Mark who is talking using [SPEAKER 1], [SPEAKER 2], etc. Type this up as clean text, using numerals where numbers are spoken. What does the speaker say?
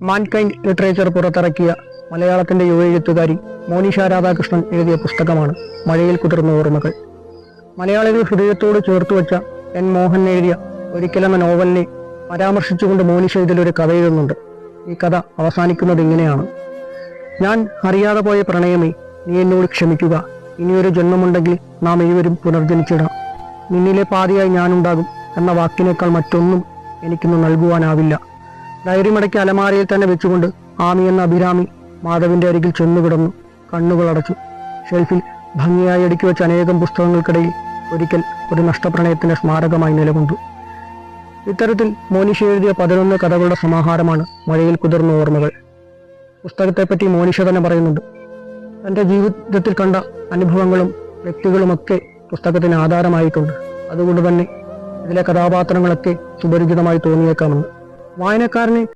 [SPEAKER 1] Mankind literature പുറത്തിറക്കിയ മലയാളത്തിന്റെ യുവ എഴുത്തുകാരി മോനിഷ രാധാകൃഷ്ണൻ എഴുതിയ പുസ്തകമാണ് മഴയിൽ കുതിർന്ന ഓർമ്മകൾ. മലയാളികൾ ഹൃദയത്തോട് ചേർത്തുവെച്ച എൻ മോഹൻ എഴുതിയ ഒരിക്കലെന്ന നോവലിനെ പരാമർശിച്ചുകൊണ്ട് മോനിഷ ഇതിലൊരു കഥ എഴുതുന്നുണ്ട്. ഈ കഥ അവസാനിക്കുന്നത് ഇങ്ങനെയാണ്: ഞാൻ അറിയാതെ പോയ പ്രണയമേ, നീ എന്നോട് ക്ഷമിക്കുക. ഇനിയൊരു ജന്മമുണ്ടെങ്കിൽ നാം ഇരുവരും പുനർജനിച്ചിടാം. നിന്നിലെ പാതിയായി ഞാനുണ്ടാകും എന്ന വാക്കിനേക്കാൾ മറ്റൊന്നും എനിക്കിന്ന് നൽകുവാനാവില്ല. ഡയറി മടക്കി അലമാരയിൽ തന്നെ വെച്ചുകൊണ്ട് ആമി എന്ന അഭിരാമി മാധവിന്റെ അരികിൽ ചെന്നുകിടന്നു. കണ്ണുകളടച്ചു. ഷെൽഫിൽ ഭംഗിയായി അടുക്കി വെച്ച അനേകം പുസ്തകങ്ങൾക്കിടയിൽ ഒരിക്കൽ ഒരു നഷ്ടപ്രണയത്തിന്റെ സ്മാരകമായി നിലകൊണ്ടു. ഇത്തരത്തിൽ മോനിഷ എഴുതിയ 11 കഥകളുടെ സമാഹാരമാണ് മഴയിൽ കുതിർന്ന ഓർമ്മകൾ. പുസ്തകത്തെപ്പറ്റി മോനിഷ തന്നെ പറയുന്നുണ്ട്: തൻ്റെ ജീവിതത്തിൽ കണ്ട അനുഭവങ്ങളും വ്യക്തികളുമൊക്കെ പുസ്തകത്തിന് ആധാരമായിട്ടുണ്ട്. അതുകൊണ്ട് തന്നെ ഇതിലെ കഥാപാത്രങ്ങളൊക്കെ സുപരിചിതമായി തോന്നിയേക്കാമെന്ന് വായനക്കാരനെ